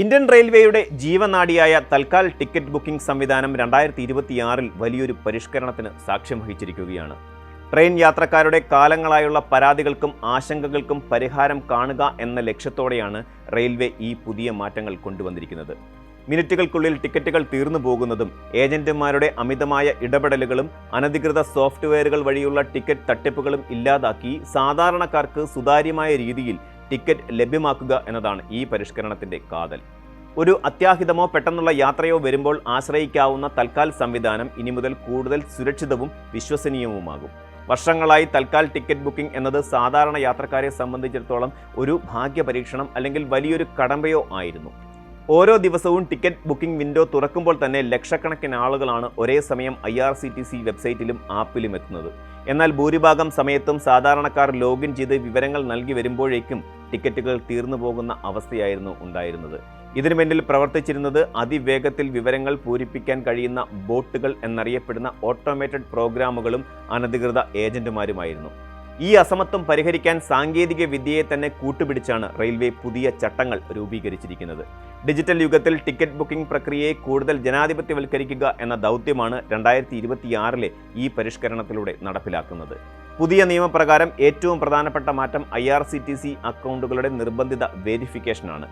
Indian റെയിൽവേയുടെ ജീവനാഡിയായ Tatkal ticket booking സംവിധാനം 2026 വലിയൊരു പരിഷ്കരണത്തിന് സാക്ഷ്യം വഹിച്ചിരിക്കുകയാണ്. ട്രെയിൻ യാത്രക്കാരുടെ കാലങ്ങളായുള്ള പരാതികൾക്കും ആശങ്കകൾക്കും പരിഹാരം കാണുക എന്ന ലക്ഷ്യത്തോടെയാണ് റെയിൽവേ ഈ പുതിയ മാറ്റങ്ങൾ കൊണ്ടുവന്നിരിക്കുന്നത്. മിനിറ്റുകൾക്കുള്ളിൽ ടിക്കറ്റുകൾ തീർന്നു പോകുന്നതും ഏജന്റുമാരുടെ അമിതമായ ഇടപെടലുകളും അനധികൃത സോഫ്റ്റ്വെയറുകൾ വഴിയുള്ള ടിക്കറ്റ് തട്ടിപ്പുകളും ഇല്ലാതാക്കി സാധാരണക്കാർക്ക് സുതാര്യമായ രീതിയിൽ ടിക്കറ്റ് ലഭ്യമാക്കുക എന്നതാണ് ഈ പരിഷ്കരണത്തിന്റെ കാതൽ. ഒരു അത്യാഹിതമോ പെട്ടെന്നുള്ള യാത്രയോ വരുമ്പോൾ ആശ്രയിക്കാവുന്ന തൽക്കാൽ സംവിധാനം ഇനി മുതൽ കൂടുതൽ സുരക്ഷിതവും വിശ്വസനീയവുമാകും. വർഷങ്ങളായി തൽക്കാൽ ടിക്കറ്റ് ബുക്കിംഗ് എന്നത് സാധാരണ യാത്രക്കാരെ സംബന്ധിച്ചിടത്തോളം ഒരു ഭാഗ്യപരീക്ഷണം അല്ലെങ്കിൽ വലിയൊരു കടമ്പയോ ആയിരുന്നു. ഓരോ ദിവസവും ടിക്കറ്റ് ബുക്കിംഗ് വിൻഡോ തുറക്കുമ്പോൾ തന്നെ ലക്ഷക്കണക്കിന് ആളുകളാണ് ഒരേ സമയം IRCTC വെബ്സൈറ്റിലും ആപ്പിലും എത്തുന്നത്. എന്നാൽ ഭൂരിഭാഗം സമയത്തും സാധാരണക്കാർ ലോഗിൻ ചെയ്ത് വിവരങ്ങൾ നൽകി വരുമ്പോഴേക്കും ടിക്കറ്റുകൾ തീർന്നു പോകുന്ന അവസ്ഥയായിരുന്നു ഉണ്ടായിരുന്നത്. ഇതിനു പിന്നിൽ പ്രവർത്തിച്ചിരുന്നത് അതിവേഗത്തിൽ വിവരങ്ങൾ പൂരിപ്പിക്കാൻ കഴിയുന്ന ബോട്ടുകൾ എന്നറിയപ്പെടുന്ന ഓട്ടോമേറ്റഡ് പ്രോഗ്രാമുകളും അനധികൃത ഏജന്റുമാരുമായിരുന്നു. ഈ അസമത്വം പരിഹരിക്കാൻ സാങ്കേതിക വിദ്യയെ തന്നെ കൂട്ടുപിടിച്ചാണ് റെയിൽവേ പുതിയ ചട്ടങ്ങൾ രൂപീകരിച്ചിരിക്കുന്നത്. ഡിജിറ്റൽ യുഗത്തിൽ ടിക്കറ്റ് ബുക്കിംഗ് പ്രക്രിയയെ കൂടുതൽ ജനാധിപത്യവൽക്കരിക്കുക എന്ന ദൗത്യമാണ് 2026 ഈ പരിഷ്കരണത്തിലൂടെ നടപ്പിലാക്കുന്നത്. പുതിയ നിയമപ്രകാരം ഏറ്റവും പ്രധാനപ്പെട്ട മാറ്റം IRCTC അക്കൗണ്ടുകളുടെ നിർബന്ധിത വെരിഫിക്കേഷനാണ്.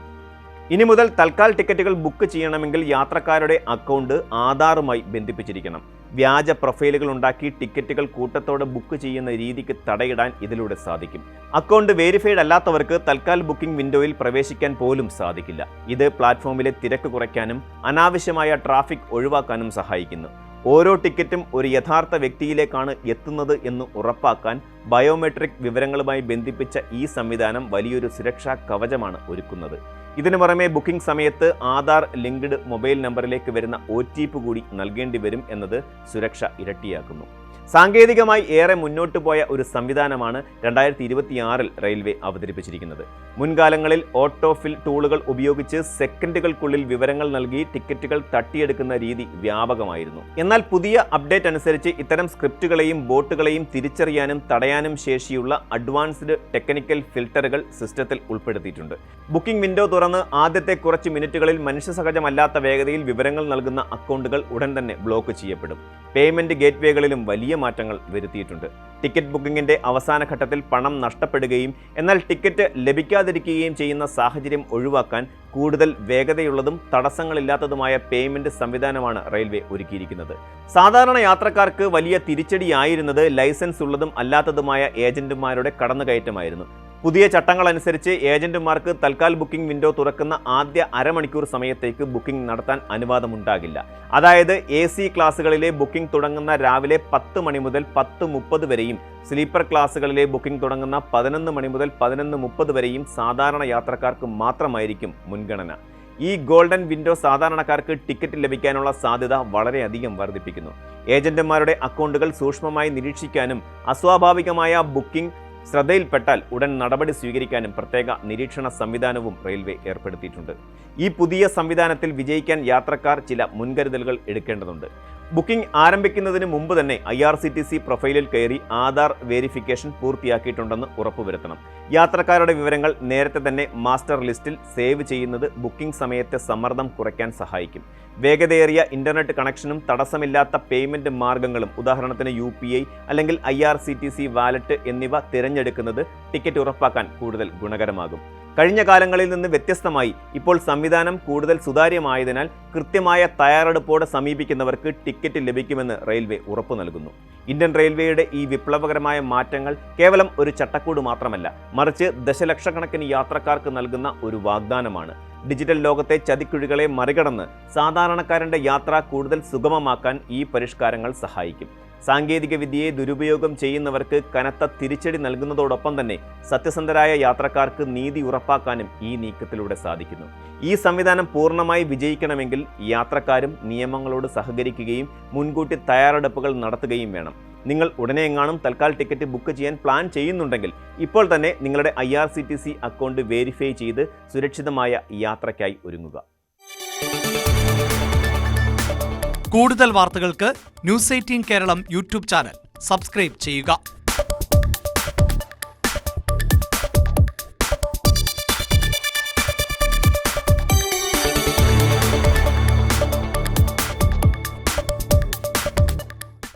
ഇനി മുതൽ തൽക്കാൽ ടിക്കറ്റുകൾ ബുക്ക് ചെയ്യണമെങ്കിൽ യാത്രക്കാരുടെ അക്കൗണ്ട് ആധാറുമായി ബന്ധിപ്പിച്ചിരിക്കണം. വ്യാജ പ്രൊഫൈലുകൾ ഉണ്ടാക്കി ടിക്കറ്റുകൾ കൂട്ടത്തോടെ ബുക്ക് ചെയ്യുന്ന രീതിക്ക് തടയിടാൻ ഇതിലൂടെ സാധിക്കും. അക്കൗണ്ട് വെരിഫൈഡ് അല്ലാത്തവർക്ക് തൽക്കാൽ ബുക്കിംഗ് വിൻഡോയിൽ പ്രവേശിക്കാൻ പോലും സാധിക്കില്ല. ഇത് പ്ലാറ്റ്ഫോമിലെ തിരക്ക് കുറയ്ക്കാനും അനാവശ്യമായ ട്രാഫിക് ഒഴിവാക്കാനും സഹായിക്കുന്നു. ഓരോ ടിക്കറ്റും ഒരു യഥാർത്ഥ വ്യക്തിയിലേക്കാണ് എത്തുന്നത് എന്ന് ഉറപ്പാക്കാൻ ബയോമെട്രിക് വിവരങ്ങളുമായി ബന്ധിപ്പിച്ച ഈ സംവിധാനം വലിയൊരു സുരക്ഷാ കവചമാണ് ഒരുക്കുന്നത്. ഇതിനു പുറമെ ബുക്കിംഗ് സമയത്ത് ആധാർ ലിങ്ക്ഡ് മൊബൈൽ നമ്പറിലേക്ക് വരുന്ന OTP കൂടി നൽകേണ്ടി വരും എന്നത് സുരക്ഷ ഇരട്ടിയാക്കുന്നു. സാങ്കേതികമായി ഏറെ മുന്നോട്ട് പോയ ഒരു സംവിധാനമാണ് 2026 റെയിൽവേ അവതരിപ്പിച്ചിരിക്കുന്നത്. മുൻകാലങ്ങളിൽ ഓട്ടോഫിൽ ടൂളുകൾ ഉപയോഗിച്ച് സെക്കൻഡുകൾക്കുള്ളിൽ വിവരങ്ങൾ നൽകി ടിക്കറ്റുകൾ തട്ടിയെടുക്കുന്ന രീതി വ്യാപകമായിരുന്നു. എന്നാൽ പുതിയ അപ്ഡേറ്റ് അനുസരിച്ച് ഇത്തരം സ്ക്രിപ്റ്റുകളെയും ബോട്ടുകളെയും തിരിച്ചറിയാനും തടയാനും ശേഷിയുള്ള അഡ്വാൻസ്ഡ് ടെക്നിക്കൽ ഫിൽട്ടറുകൾ സിസ്റ്റത്തിൽ ഉൾപ്പെടുത്തിയിട്ടുണ്ട്. ബുക്കിംഗ് വിൻഡോ തുറന്ന് ആദ്യത്തെ കുറച്ച് മിനിറ്റുകളിൽ മനുഷ്യസഹജമല്ലാത്ത വേഗതയിൽ വിവരങ്ങൾ നൽകുന്ന അക്കൗണ്ടുകൾ ഉടൻ തന്നെ ബ്ലോക്ക് ചെയ്യപ്പെടും. പേയ്മെന്റ് ഗേറ്റ്വേകളിലും വലിയ മാറ്റങ്ങൾ വരുത്തിയിട്ടുണ്ട്. ടിക്കറ്റ് ബുക്കിംഗിന്റെ അവസാന ഘട്ടത്തിൽ പണം നഷ്ടപ്പെടുകയും എന്നാൽ ടിക്കറ്റ് ലഭിക്കാതിരിക്കുകയും ചെയ്യുന്ന സാഹചര്യം ഒഴിവാക്കാൻ കൂടുതൽ വേഗതയുള്ളതും തടസ്സങ്ങളില്ലാത്തതുമായ പേയ്മെന്റ് സംവിധാനമാണ് റെയിൽവേ ഒരുക്കിയിരിക്കുന്നത്. സാധാരണ യാത്രക്കാർക്ക് വലിയ തിരിച്ചടിയായിരുന്നത് ലൈസൻസ് ഉള്ളതും അല്ലാത്തതുമായ ഏജന്റുമാരുടെ കടന്നുകയറ്റമായിരുന്നു. പുതിയ ചട്ടങ്ങൾ അനുസരിച്ച് ഏജന്റുമാർക്ക് തൽക്കാൽ ബുക്കിംഗ് വിൻഡോ തുറക്കുന്ന ആദ്യ അരമണിക്കൂർ സമയത്തേക്ക് ബുക്കിംഗ് നടത്താൻ അനുവാദമുണ്ടാകില്ല. അതായത് AC ക്ലാസ്സുകളിലെ ബുക്കിംഗ് തുടങ്ങുന്ന രാവിലെ 10 മണി മുതൽ 10:30 വരെയും സ്ലീപ്പർ ക്ലാസ്സുകളിലെ ബുക്കിംഗ് തുടങ്ങുന്ന 11 മണി മുതൽ 11:30 വരെയും സാധാരണ യാത്രക്കാർക്ക് മാത്രമായിരിക്കും മുൻഗണന. ഈ ഗോൾഡൻ വിൻഡോ സാധാരണക്കാർക്ക് ടിക്കറ്റ് ലഭിക്കാനുള്ള സാധ്യത വളരെയധികം വർദ്ധിപ്പിക്കുന്നു. ഏജന്റുമാരുടെ അക്കൗണ്ടുകൾ സൂക്ഷ്മമായി നിരീക്ഷിക്കാനും അസ്വാഭാവികമായ ബുക്കിംഗ് ശ്രദ്ധയിൽപ്പെട്ടാൽ ഉടൻ നടപടി സ്വീകരിക്കാനും പ്രത്യേക നിരീക്ഷണ സംവിധാനവും റെയിൽവേ ഏർപ്പെടുത്തിയിട്ടുണ്ട്. ഈ പുതിയ സംവിധാനത്തിൽ വിജയിക്കാൻ യാത്രക്കാർ ചില മുൻകരുതലുകൾ എടുക്കേണ്ടതുണ്ട്. ബുക്കിംഗ് ആരംഭിക്കുന്നതിന് മുമ്പ് തന്നെ IRCTC പ്രൊഫൈലിൽ കയറി ആധാർ വെരിഫിക്കേഷൻ പൂർത്തിയാക്കിയിട്ടുണ്ടെന്ന് ഉറപ്പുവരുത്തണം. യാത്രക്കാരുടെ വിവരങ്ങൾ നേരത്തെ തന്നെ മാസ്റ്റർ ലിസ്റ്റിൽ സേവ് ചെയ്യുന്നത് ബുക്കിംഗ് സമയത്തെ സമ്മർദ്ദം കുറയ്ക്കാൻ സഹായിക്കും. വേഗതയേറിയ ഇന്റർനെറ്റ് കണക്ഷനും തടസ്സമില്ലാത്ത പേയ്മെന്റ് മാർഗങ്ങളും, ഉദാഹരണത്തിന് UPI അല്ലെങ്കിൽ IRCTC വാലറ്റ് എന്നിവ തിരഞ്ഞെടുക്കുന്നത് ടിക്കറ്റ് ഉറപ്പാക്കാൻ കൂടുതൽ ഗുണകരമാകും. കഴിഞ്ഞ കാലങ്ങളിൽ നിന്ന് വ്യത്യസ്തമായി ഇപ്പോൾ സംവിധാനം കൂടുതൽ സുതാര്യമായതിനാൽ കൃത്യമായ തയ്യാറെടുപ്പോടെ സമീപിക്കുന്നവർക്ക് ടിക്കറ്റ് ലഭിക്കുമെന്ന് റെയിൽവേ ഉറപ്പു നൽകുന്നു. ഇന്ത്യൻ റെയിൽവേയുടെ ഈ വിപ്ലവകരമായ മാറ്റങ്ങൾ കേവലം ഒരു ചട്ടക്കൂട് മാത്രമല്ല, മറിച്ച് ദശലക്ഷക്കണക്കിന് യാത്രക്കാർക്ക് നൽകുന്ന ഒരു വാഗ്ദാനമാണ്. ഡിജിറ്റൽ ലോകത്തെ ചതിക്കുഴികളെ മറികടന്ന് സാധാരണക്കാരന്റെ യാത്ര കൂടുതൽ സുഗമമാക്കാൻ ഈ പരിഷ്കാരങ്ങൾ സഹായിക്കും. സാങ്കേതിക വിദ്യയെ ദുരുപയോഗം ചെയ്യുന്നവർക്ക് കനത്ത തിരിച്ചടി നൽകുന്നതോടൊപ്പം തന്നെ സത്യസന്ധരായ യാത്രക്കാർക്ക് നീതി ഉറപ്പാക്കാനും ഈ നീക്കത്തിലൂടെ സാധിക്കുന്നു. ഈ സംവിധാനം പൂർണ്ണമായി വിജയിക്കണമെങ്കിൽ യാത്രക്കാരും നിയമങ്ങളോട് സഹകരിക്കുകയും മുൻകൂട്ടി തയ്യാറെടുപ്പുകൾ നടത്തുകയും വേണം. നിങ്ങൾ ഉടനെയെങ്ങാനും തൽക്കാൽ ടിക്കറ്റ് ബുക്ക് ചെയ്യാൻ പ്ലാൻ ചെയ്യുന്നുണ്ടെങ്കിൽ ഇപ്പോൾ തന്നെ നിങ്ങളുടെ IRCTC അക്കൗണ്ട് വെരിഫൈ ചെയ്ത് സുരക്ഷിതമായ യാത്രയ്ക്കായി ഒരുങ്ങുക. കൂടുതൽ വാർത്തകൾക്ക് News 18 Keralam YouTube channel subscribe ചെയ്യുക.